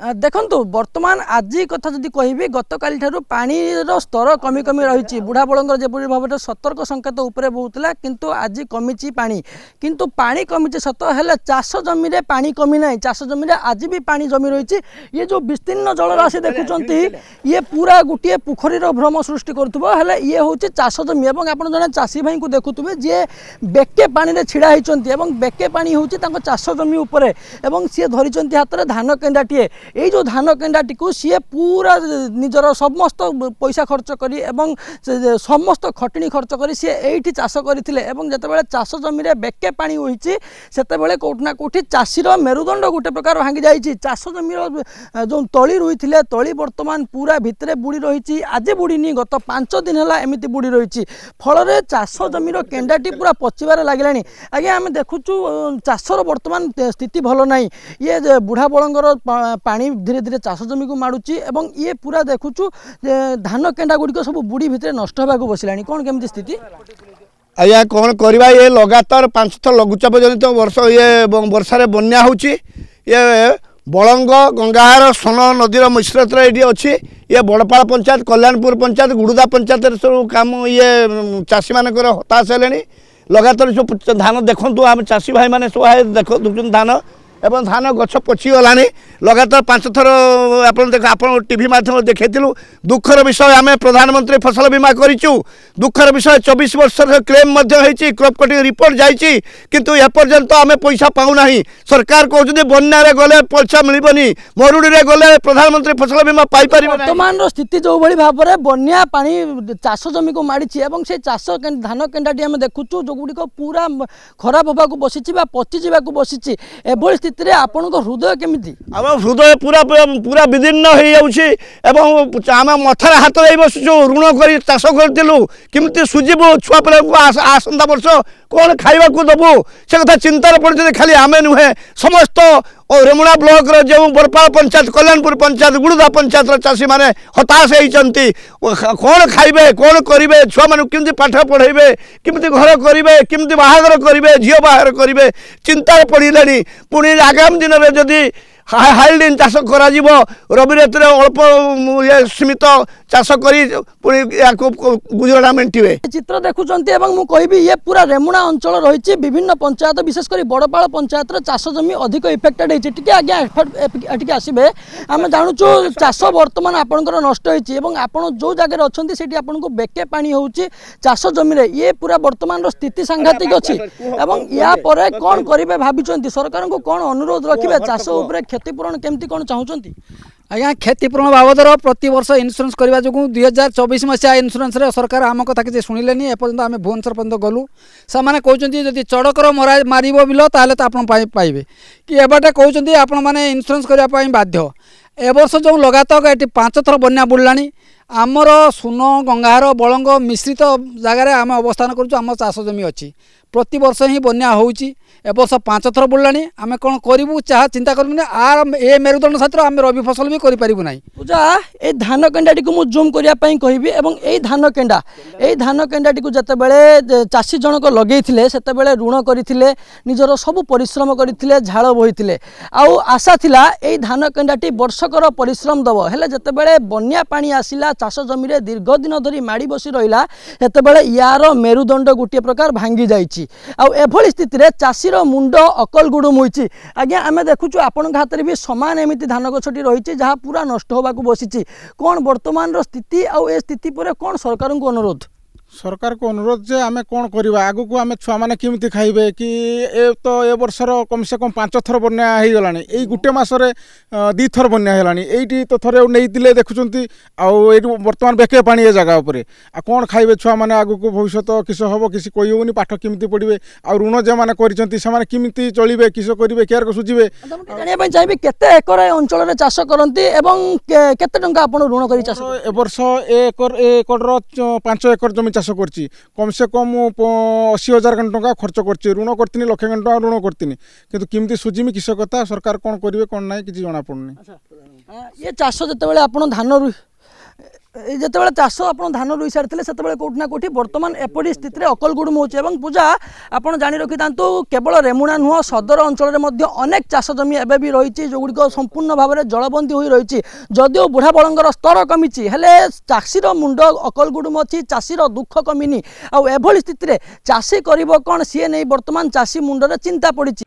देखु बर्तमान आज कथा जदि कहि गतकाली पानीर स्तर कमी कमी रही बुढ़ा बड़ंगर जेपरी भाव में सतर्क संकेत उपरे बहुला किंतु आज कमी पानी किंतु पानी कमी सत है चाष जमी में पानी कमी ना चाष जमी में आज भी पानी जमी रही ये जो विस्तीर्ण जलराशि देखुंत ये पूरा गोटे पोखरी भ्रम सृष्टि करुवे ये हूँ चाष जमी और आप जन चाषी भाई को देखुवे जी बेके पानी छिड़ा होती बेके पानी हूँ चाष जमी उपरे सी धरी हाथ में धान केंडाटीए ये जो धान केंडाटी को सी पूरा निजर समस्त पैसा खर्च करी एवं समस्त खटणी खर्च करी सी एठी चाष करथिले एवं जतबेले चाष जमी रे बेके पानी होईची सेतेबेले कोठना कोठी चाषीर मेरुदंड गोटे प्रकार भांगी जाईची चाष जमीर जो तली रुईथिले तली वर्तमान पूरा भितरे बुड़ी रहीची आज बुड़ीनी गत 5 दिन है एमती बुड़ी रही फल चाष जमीर केंडाटी पूरा पचिबार लगिलानी आज्ञा आम देखुचु चाषर वर्तमान स्थिति भल ना ये बुढ़ा बड़ंगर पानी धीरे धीरे चाष जमी को माड़ुची एवं ये पूरा देखुचु धान केंडा गुड़िक सब बुड़ी भितर नष्ट होगा बसला कौन केमती स्थिति आज्ञा कौन करवा ये लगातार 5 थर लघुचाप जनित वर्ष ये वर्षा बन्या होची ये बलंग गंगाहार सोन नदीर मिश्रत ये अच्छी ये बड़पाड़ पंचायत कल्याणपुर पंचायत गुड़ुदा पंचायत सब काम ये चाषी मानक हताश है लगातार सब धान देखु आम चाषी भाई मैंने सब देख धान एवं धान गछ पचिगला लगातार 5 थर आप टीवी माध्यम देखी दुखर विषय आम प्रधानमंत्री फसल बीमा करूँ दुखर विषय 24 वर्ष क्लेम क्रॉप कटिंग रिपोर्ट जाइए किंतु एपर्यंत आम पैसा पाऊना सरकार कहते बन्या गले पैसा मिलबनी मरुड़ी में गले प्रधानमंत्री फसल बीमा पाइपर वर्तमान स्थिति जो भाई भाव में बन्या पानी चाष जमी को माड़ी से चाष धान केंडाटी आम देखुचु जो गुड़िक पूरा खराब होगा बसी पचिजा बसी एभली स्थिति आपण हृदय केमिति आम हृदय पूरा पूरा विदीर्ण हो जाऊँ आम मथार हाथ दे बसुचु ऋण कर चाष करूँ किमती सुझीबू छुआ पिला आसंता वर्ष कौन खाइबा को दबू से कथा चिंतार पड़ते खाली आमे नुहे समस्त और रेमुणा ब्लॉक रो जो बड़पाड़ पंचायत कल्याणपुर पंचायत गुड़ुदा पंचायत चाषी मैंने हताश होती कौन खाइबे कौन करेंगे छुआ मान केमती पाठ पढ़ेबे केमती घर करेंगे केमती बाहागर करेंगे झील बाहर करेंगे चिंतार पड़े पुणी आगामी दिन में जदि हाइल्डिन चाष करा रवि ऋतु अल्प ये सीमित चाष गुजराटा मेंटे चित्र देखुं कहि ये पूरा रेमुणा अंचल रही विभिन्न पंचायत विशेषकर बड़पाड़ पंचायत चाष जमी अधिक इफेक्टेड होती आज्ञा एटिके आसबे आम जानूँ चाष बर्तमान आपंकर नष्ट होती जो जगह अच्छा से आपको बेके पानी हो चाष जमी ये पूरा बर्तमान स्थिति सांघातिक अच्छी या कौन करेंगे भाई सरकार को कौन अनुरोध रखिए चाष क्षतिपूरण केमती कौन चाहते आज्ञा क्षतिपूरण बाबदर प्रति वर्ष इन्शुरांस करने जो 2024 मसीहा इन्शुरांस सरकार आम कथा किसी शुणिले एपर्यंत आम भुवनेश्वर पर्यटन गलु से कहते जब चढ़कर मार बिल ताल तो आप पाइबे कि एबाटे कहते आपण मैंने इन्शुरांस करने बाध्य एवर्ष जो लगातार ये 5 थर बन्या बुड़ला आमर सुन गंगाहार बलंग मिश्रित जगार आम अवस्थान करुँ चाष जमी अच्छी प्रति वर्ष ही बन्या होची एवर्ष 5 थर बुड़ला आम कौन करूँ चाह चिंता करूँ आर ए मेरुदंड साथ आम रवि फसल भी करूँ ना पूजा ये धान केंडाटी को मुझे जूम करने कहबी यही धान केंडाटी को जिते चाषी जनक लगे से ऋण करते निजर सब परिश्रम करते झाड़ बोते आशा थिला यही धान केंडाटी वर्षकर परिश्रम दब है जिते बन्या पानी आसला चाष जमी में दीर्घ दिन धरी माड़ी बसी रहा सेते यार मेरुदंड गोटे प्रकार भांगी जाइए आभली स्थित चाषीर मुंड अकल गुड़ुम होती आज्ञा आम देखुचु आपण हाथ में भी सामान एमती धान गछटी रही जहाँ पूरा नष्ट होगा बसी कौन वर्तमान स्थिति आउ ए स्थिति पर कौन सरकार को अनुरोध सरकार को अनुरोध जे आमे कौन करवा आगु को आमे छुआ माने केमती खाइबे कि ए तो ए वर्षर कम से कम 5 थर बन्या हो गलानी ए गुटे मासरे 2 थर बन्या हेलानी एठी तो थरे नैतिले देखुचंती आउ ए वर्तमान बेके पानी ए जगह ऊपर आ कौन खाइबे छुआ माने आगु को भविष्यत किस हबो किसी कोई होनी पाठ केमती पड़िबे आ ऋण जे माने करिसंती से माने केमती चलिबे किस करिबे केयर को सुझिबे जानिया पय चाहिबे केते एकर अंचल रे चाष करंती एवं केते टंका आपण ऋण करि चाष ए वर्ष एकर 5 एकर जमी चाष करछि कम से कम 80,000 टंका खर्च करछि ऋण करथिनी लाख टंका ऋण करथिनी किंतु केमती सुझिमी किस कथा सरकार कौन करिवे कौन नाही किछि जणा पड़नी ये चाष जते बेले आपण धान ଯେତେବେଳେ ଚାଷ ଆପଣ ଧାନ ରୋଇ ସାରିଥିଲେ ସେତେବେଳେ କୋଉଠି ନା କୋଉଠି ବର୍ତ୍ତମାନ ଏପରି ସ୍ଥିତିରେ ଅକଲଗୁଡୁମ ହେଉଛି ଏବଂ ପୂଜା ଆପଣ ଜାଣି ରଖିଥାନ୍ତୁ କେବଳ ରେମୁଣା ନୁହଁ ସଦର ଅଞ୍ଚଳରେ ମଧ୍ୟ ଅନେକ ଚାଷ ଜମି ଏବେ ବି ରହିଛି ଯେଉଁଗୁଡ଼ିକ ସମ୍ପୂର୍ଣ୍ଣ ଭାବରେ ଜଳବନ୍ଦୀ ହୋଇ ରହିଛି ଯଦିଓ ବୁଢ଼ା ବଳଙ୍ଗର ସ୍ତର କମିଛି ହେଲେ ଚାଷୀର ମୁଣ୍ଡ ଅକଲଗୁଡୁମ ଅଛି ଚାଷୀର ଦୁଃଖ କମିନି ଆଉ ଏଭଳି ସ୍ଥିତିରେ ଚାଷୀ କରିବ କ'ଣ ସିଏ ନେଇ ବର୍ତ୍ତମାନ ଚାଷୀ ମୁଣ୍ଡରେ ଚିନ୍ତା ପଡ଼ିଛି।